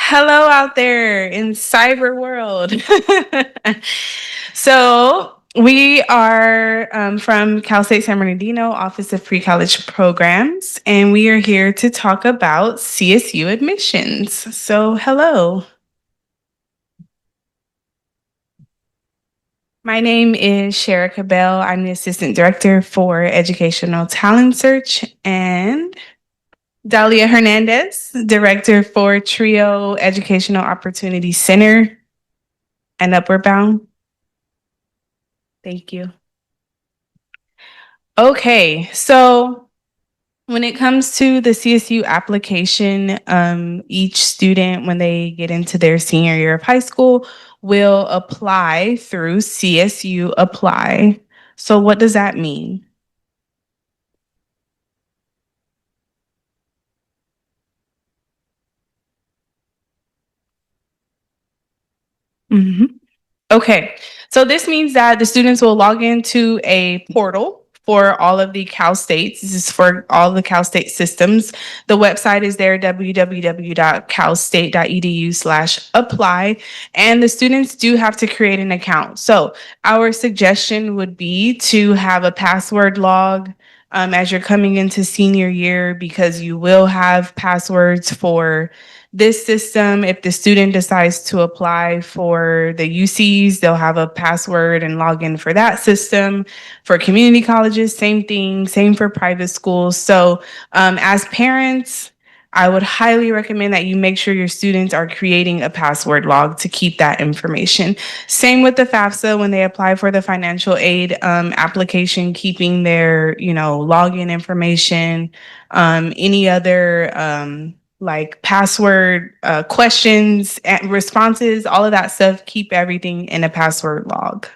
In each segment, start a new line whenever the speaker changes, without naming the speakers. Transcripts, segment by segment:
Hello out there in cyber world. So we are from Cal State San Bernardino Office of Pre-College Programs, and we are here to talk about CSU admissions. So hello. My name is Sherika Bell. I'm the Assistant Director for Educational Talent Search, and Dalia Hernandez, Director for Trio Educational Opportunity Center and Upward Bound. Thank you. Okay, so when it comes to the CSU application, each student, when they get into their senior year of high school, will apply through CSU Apply. So what does that mean? Mhm. Okay, so this means that the students will log into a portal for all of the Cal States. This is for all the Cal State systems. The website is there, www.calstate.edu/apply. And the students do have to create an account. So our suggestion would be to have a password log as you're coming into senior year, because you will have passwords for this system. If the student decides to apply for the UCs, they'll have a password and login for that system. For community colleges, same thing, same for private schools. So as parents, I would highly recommend that you make sure your students are creating a password log to keep that information. Same with the FAFSA when they apply for the financial aid application, keeping their, login information, any other like password questions and responses, all of that stuff, keep everything in a password log.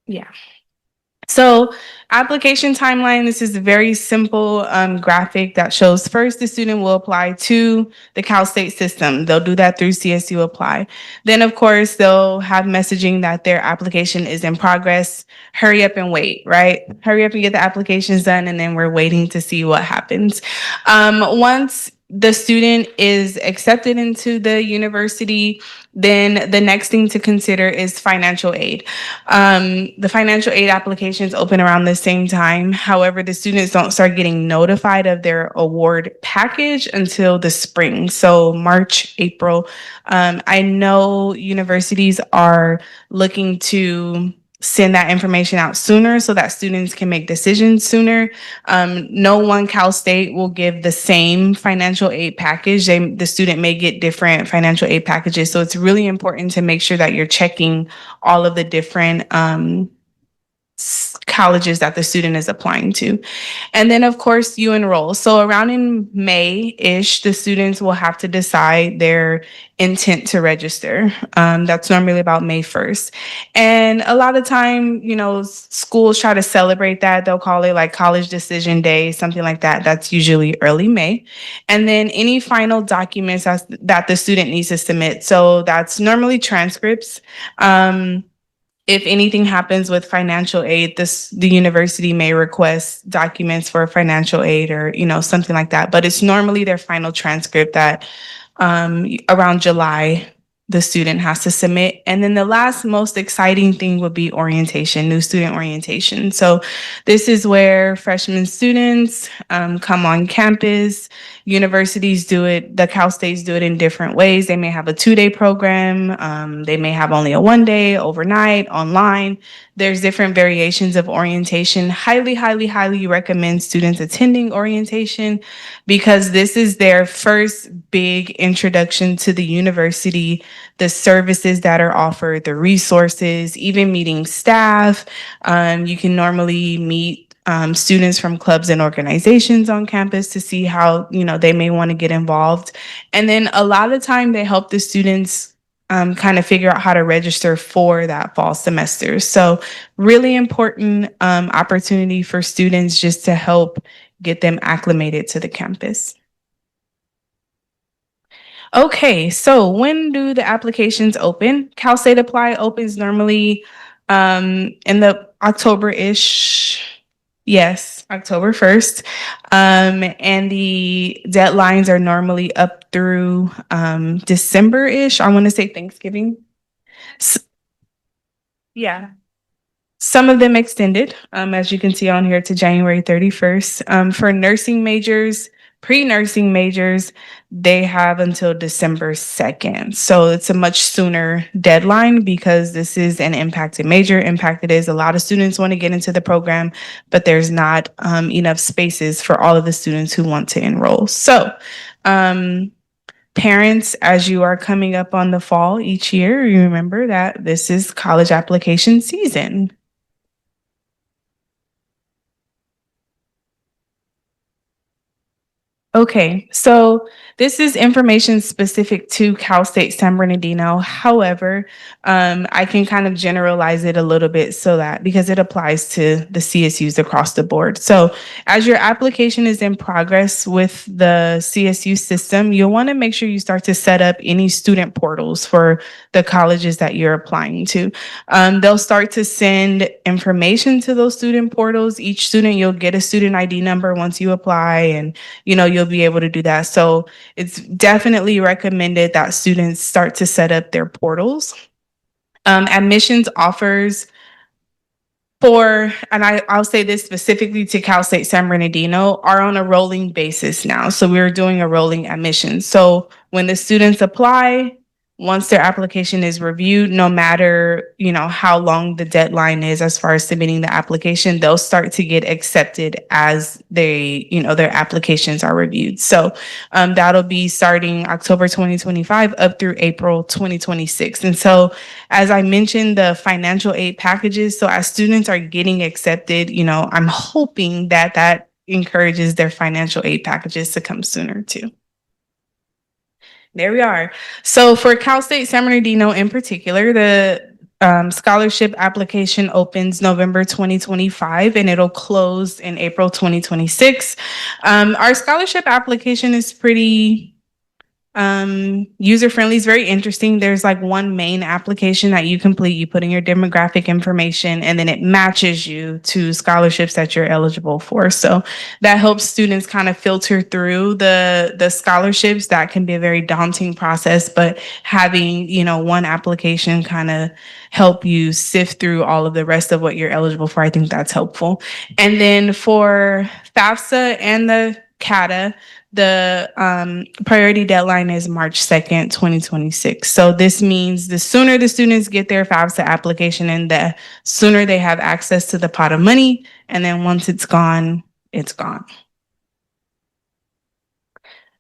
Yeah. So application timeline, this is a very simple graphic that shows first the student will apply to the Cal State system. They'll do that through CSU Apply. Then of course they'll have messaging that their application is in progress. Hurry up and wait, right? Hurry up and get the applications done, and then we're waiting to see what happens. Once the student is accepted into the university, then the next thing to consider is financial aid. The financial aid applications open around the same time. However, the students don't start getting notified of their award package until the spring, so March, April. I know universities are looking to send that information out sooner so that students can make decisions sooner. No one Cal State will give the same financial aid package. The student may get different financial aid packages. So it's really important to make sure that you're checking all of the different colleges that the student is applying to. And then of course you enroll. So around in May-ish, the students will have to decide their intent to register. That's normally about May 1st. And a lot of time, schools try to celebrate that. They'll call it like College Decision Day, something like that. That's usually early May. And then any final documents that the student needs to submit. So that's normally transcripts. If anything happens with financial aid, the university may request documents for financial aid or something like that. But it's normally their final transcript that around July the student has to submit. And then the last most exciting thing would be orientation, new student orientation. So this is where freshman students come on campus. Universities do it, the Cal States do it in different ways. They may have a 2-day program. They may have only a 1-day, overnight, online. There's different variations of orientation. Highly, highly, highly recommend students attending orientation, because this is their first big introduction to the university, the services that are offered, the resources, even meeting staff. You can normally meet students from clubs and organizations on campus to see how they may want to get involved. And then a lot of time they help the students kind of figure out how to register for that fall semester. So really important opportunity for students just to help get them acclimated to the campus. Okay, so when do the applications open? Cal State Apply opens normally in the October-ish. Yes, October 1st. And the deadlines are normally up through December-ish. I want to say Thanksgiving. S- yeah. Some of them extended, as you can see on here, to January 31st. For nursing majors, pre-nursing majors, they have until December 2nd. So it's a much sooner deadline because this is an impacted major. Impacted is a lot of students want to get into the program, but there's not enough spaces for all of the students who want to enroll. So parents, as you are coming up on the fall each year, you remember that this is college application season. Okay, so this is information specific to Cal State San Bernardino. However, I can kind of generalize it a little bit so that because it applies to the CSUs across the board. So as your application is in progress with the CSU system, you'll want to make sure you start to set up any student portals for the colleges that you're applying to. They'll start to send information to those student portals. Each student, you'll get a student ID number once you apply, and you'll be able to do that. So it's definitely recommended that students start to set up their portals. Admissions offers and I'll say this specifically to Cal State San Bernardino, are on a rolling basis now. So we're doing a rolling admission. So when the students apply, once their application is reviewed, no matter, how long the deadline is as far as submitting the application, they'll start to get accepted as their applications are reviewed. So that'll be starting October 2025 up through April 2026. And so, as I mentioned, the financial aid packages, so as students are getting accepted, I'm hoping that encourages their financial aid packages to come sooner too. There we are. So for Cal State San Bernardino in particular, the scholarship application opens November 2025 and it'll close in April 2026. Our scholarship application is pretty user friendly. Is very interesting. There's like one main application that you complete. You put in your demographic information and then it matches you to scholarships that you're eligible for. So that helps students kind of filter through the scholarships. That can be a very daunting process, but having, one application kind of help you sift through all of the rest of what you're eligible for, I think that's helpful. And then for FAFSA and the CATA, the priority deadline is March 2nd, 2026. So this means the sooner the students get their FAFSA application in, the sooner they have access to the pot of money. And then once it's gone, it's gone.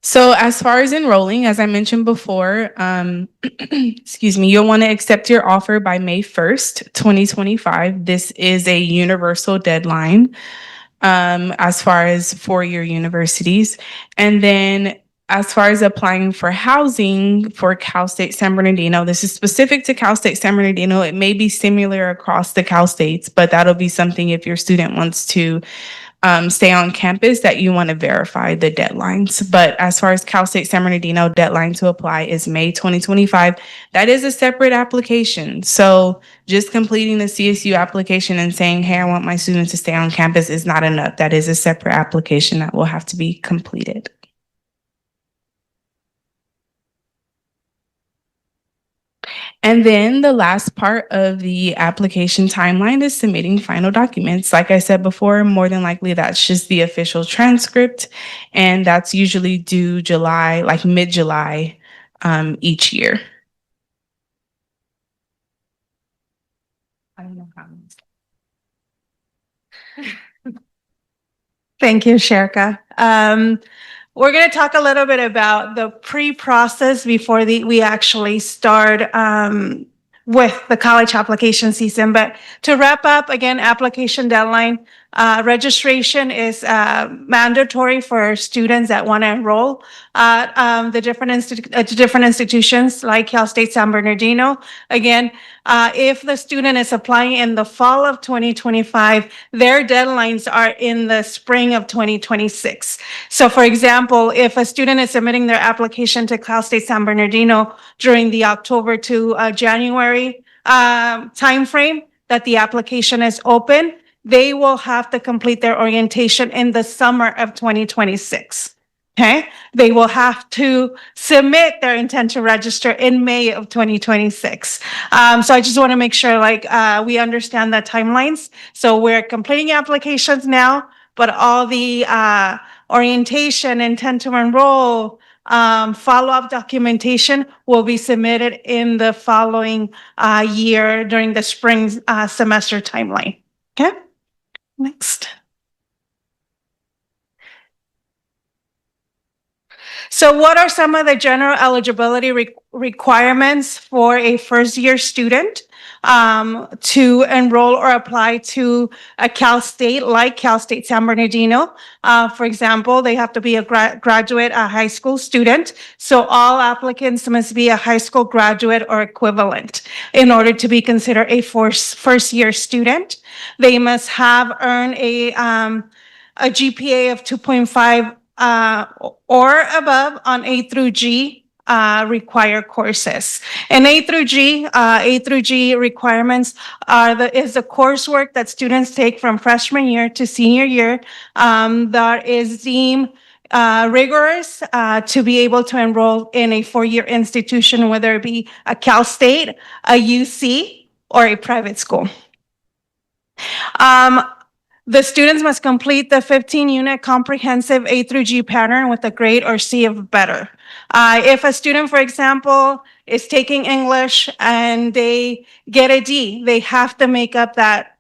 So as far as enrolling, as I mentioned before, excuse me, you'll want to accept your offer by May 1st, 2025. This is a universal deadline as far as four-year universities. And then as far as applying for housing for Cal State San Bernardino, this is specific to Cal State San Bernardino. It may be similar across the Cal States, but that'll be something if your student wants to stay on campus that you want to verify the deadlines. But as far as Cal State San Bernardino, deadline to apply is May 2025. That is a separate application. So just completing the CSU application and saying, hey, I want my students to stay on campus is not enough. That is a separate application that will have to be completed. And then the last part of the application timeline is submitting final documents. Like I said before, more than likely that's just the official transcript, and that's usually due July, like mid-July each year. I don't know how.
Thank you, Sherka. We're going to talk a little bit about the pre-process before we actually start with the college application season. But to wrap up, again, application deadline, registration is mandatory for students that want to enroll at the different institutions like Cal State San Bernardino. Again, if the student is applying in the fall of 2025, their deadlines are in the spring of 2026. So for example, if a student is submitting their application to Cal State San Bernardino during the October to January timeframe that the application is open, they will have to complete their orientation in the summer of 2026. Okay, they will have to submit their intent to register in May of 2026. So I just want to make sure we understand the timelines. So we're completing applications now, but all the orientation, intent to enroll, follow-up documentation will be submitted in the following year during the spring semester timeline. Okay, next. So what are some of the general eligibility requirements for a first-year student to enroll or apply to a Cal State, like Cal State San Bernardino? For example, they have to be a graduate, a high school student. So all applicants must be a high school graduate or equivalent in order to be considered a first-year student. They must have earned a GPA of 2.5 or above on A through G required courses. And A through G requirements is the coursework that students take from freshman year to senior year that is deemed rigorous to be able to enroll in a four-year institution, whether it be a Cal State, a UC, or a private school. The students must complete the 15-unit comprehensive A through G pattern with a grade or C of better. If a student, for example, is taking English and they get a D, they have to make up that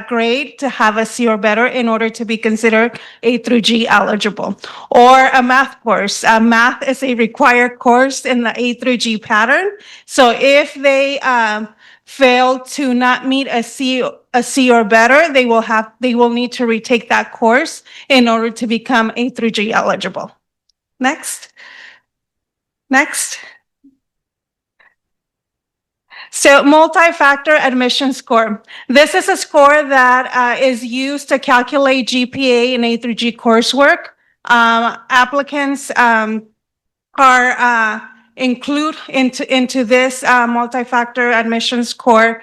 grade to have a C or better in order to be considered A through G eligible. Or a math course. Math is a required course in the A through G pattern. So if they fail to not meet a C or better, they will need to retake that course in order to become A through G eligible. Next. So multi-factor admission score. This is a score that is used to calculate GPA in A through G coursework. Applicants are include into this multi-factor admission score.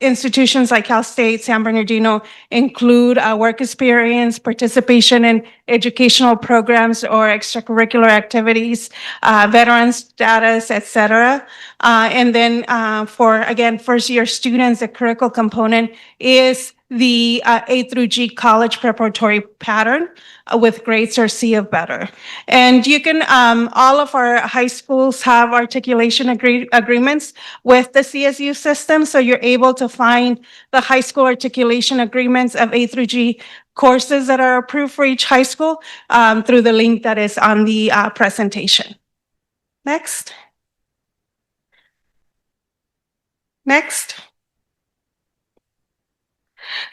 Institutions like Cal State, San Bernardino include work experience, participation in educational programs or extracurricular activities, veteran status, etc. And then for, again, first-year students, the critical component is the A through G college preparatory pattern with grades or C of better. And you can, all of our high schools have articulation agreements with the CSU system. So you're able to find the high school articulation agreements of A through G courses that are approved for each high school through the link that is on the presentation. Next.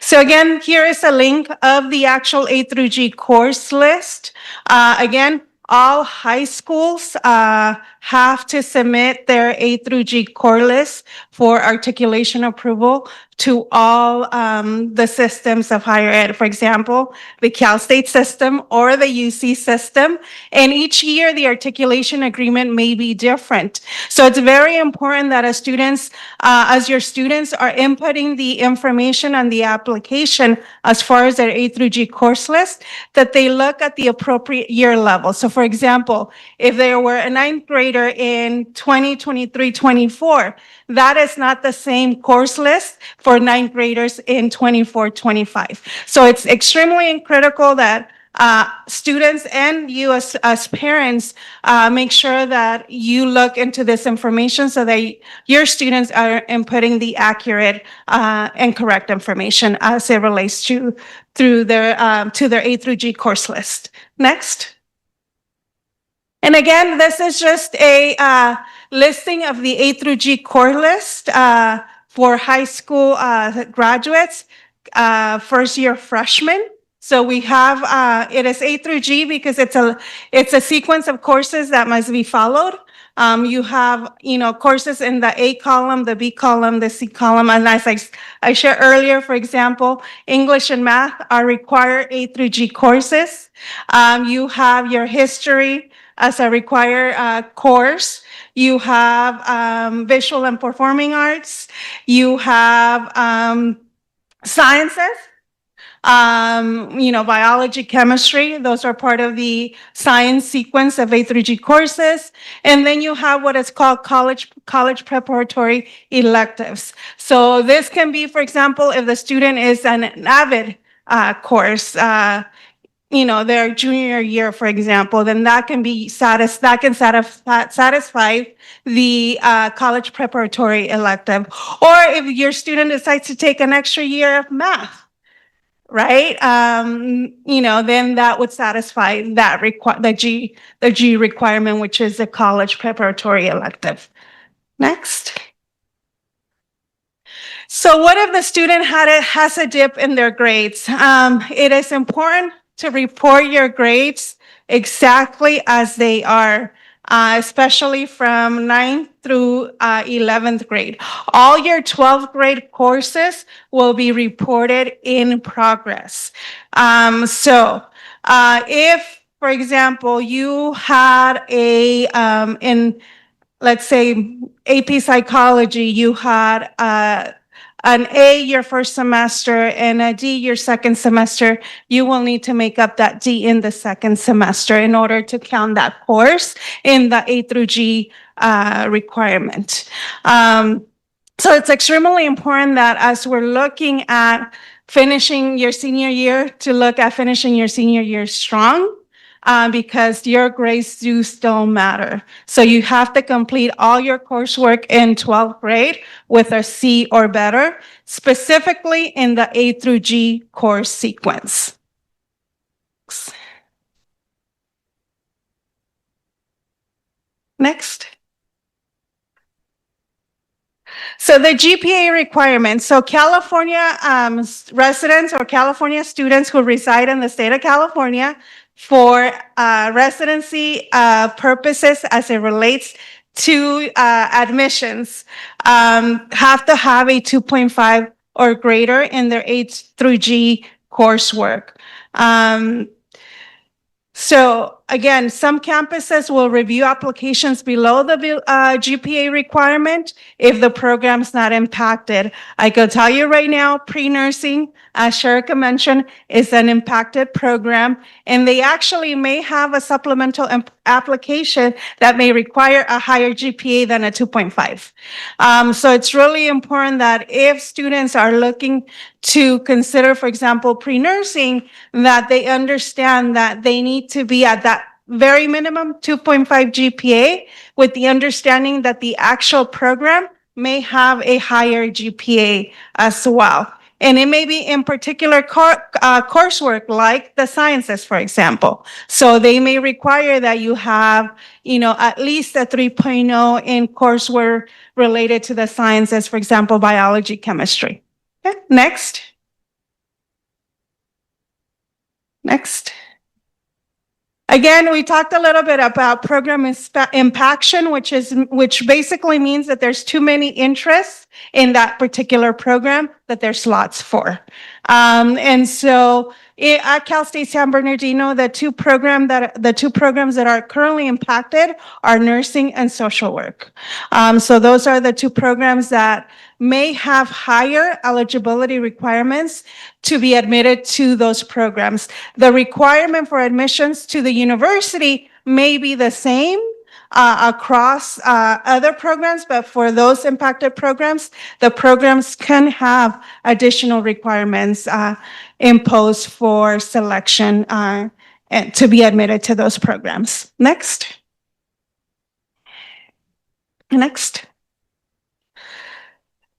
So again, here is a link of the actual A through G course list. Again, all high schools have to submit their A through G core list for articulation approval to all the systems of higher ed. For example, the Cal State system or the UC system. And each year, the articulation agreement may be different. So it's very important that as your students are inputting the information on the application as far as their A through G course list, that they look at the appropriate year level. So for example, if there were a ninth grader in 2023-24, that is not the same course list for ninth graders in 24-25. So it's extremely critical that students and you as parents make sure that you look into this information so that your students are inputting the accurate and correct information as it relates to their A through G course list. Next. And again, this is just a listing of the A through G core list for high school graduates, first year freshmen. So we have, it is A through G because it's a sequence of courses that must be followed. You have, courses in the A column, the B column, the C column. And as I shared earlier, for example, English and math are required A through G courses. You have your history as a required course. You have visual and performing arts. You have Sciences, biology, chemistry, those are part of the science sequence of A through G courses. And then you have what is called college preparatory electives. So this can be, for example, if the student is an avid course, their junior year, for example, then that can satisfy the college preparatory elective. Or if your student decides to take an extra year of math, right? Then that would satisfy the G requirement, which is a college preparatory elective. Next. So what if the student has a dip in their grades? It is important to report your grades exactly as they are, especially from 9th through 11th grade. All your 12th grade courses will be reported in progress. If, for example, you had in, let's say, AP psychology, you had an A your first semester and a D your second semester, you will need to make up that D in the second semester in order to count that course in the A through G requirement. So it's extremely important that as we're looking at finishing your senior year, to look at finishing your senior year strong. Because your grades do still matter. So you have to complete all your coursework in 12th grade with a C or better, specifically in the A through G course sequence. Next. So the GPA requirements. So California residents or California students who reside in the state of California for residency purposes as it relates to admissions have to have a 2.5 or greater in their A through G coursework. So again, some campuses will review applications below the GPA requirement if the program's not impacted. I can tell you right now, pre-nursing, as Sherika mentioned, is an impacted program, and they actually may have a supplemental application that may require a higher GPA than a 2.5. So it's really important that if students are looking to consider, for example, pre-nursing, that they understand that they need to be at that very minimum 2.5 GPA with the understanding that the actual program may have a higher GPA as well. And it may be in particular coursework like the sciences, for example. So they may require that you have, at least a 3.0 in coursework related to the sciences, for example, biology, chemistry. Okay, next. Next. Again, we talked a little bit about program impaction, which basically means that there's too many interests in that particular program that there's slots for. And so at Cal State San Bernardino, the two programs that are currently impacted are nursing and social work. So those are the two programs that may have higher eligibility requirements to be admitted to those programs. The requirement for admissions to the university may be the same across other programs, but for those impacted programs, the programs can have additional requirements imposed for selection and to be admitted to those programs. Next. Next.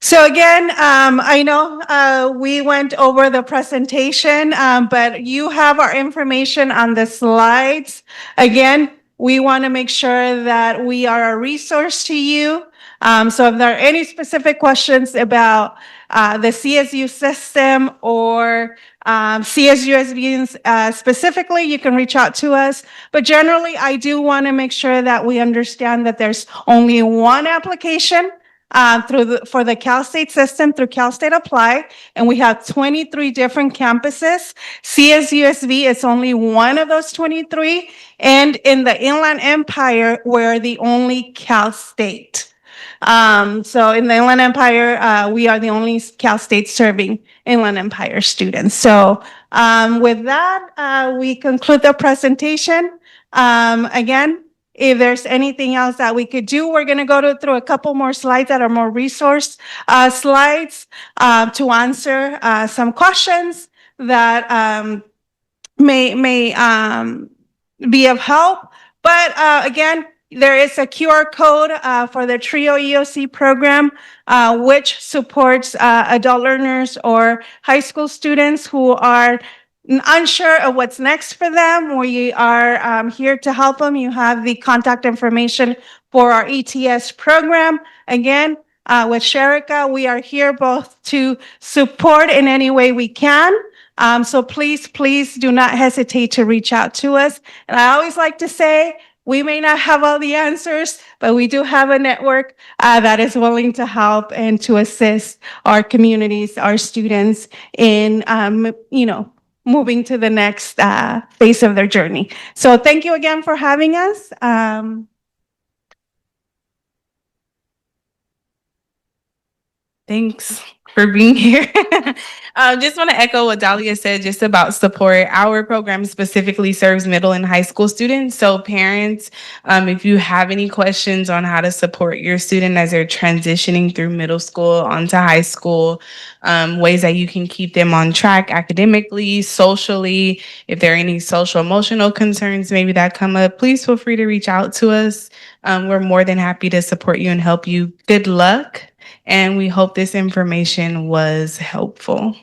So again, I know we went over the presentation, but you have our information on the slides. Again, we want to make sure that we are a resource to you. So if there are any specific questions about the CSU system or CSUSB specifically, you can reach out to us. But generally, I do want to make sure that we understand that there's only one application for the Cal State system through Cal State Apply, and we have 23 different campuses. CSUSB is only one of those 23, and in the Inland Empire, we're the only Cal State. So in the Inland Empire, we are the only Cal State serving Inland Empire students. So with that, we conclude the presentation. Again, if there's anything else that we could do, we're going to go through a couple more slides that are more resource slides to answer some questions that may be of help. But again, there is a QR code for the TRIO EOC program, which supports adult learners or high school students who are unsure of what's next for them. We are here to help them. You have the contact information for our ETS program. Again, with Sherika, we are here both to support in any way we can. So please do not hesitate to reach out to us. And I always like to say, we may not have all the answers, but we do have a network that is willing to help and to assist our communities, our students in, moving to the next phase of their journey. So thank you again for having us.
Thanks for being here. Just want to echo what Dahlia said just about support. Our program specifically serves middle and high school students. So parents, if you have any questions on how to support your student as they're transitioning through middle school onto high school, ways that you can keep them on track academically, socially, if there are any social emotional concerns maybe that come up, please feel free to reach out to us. We're more than happy to support you and help you. Good luck. And we hope this information was helpful.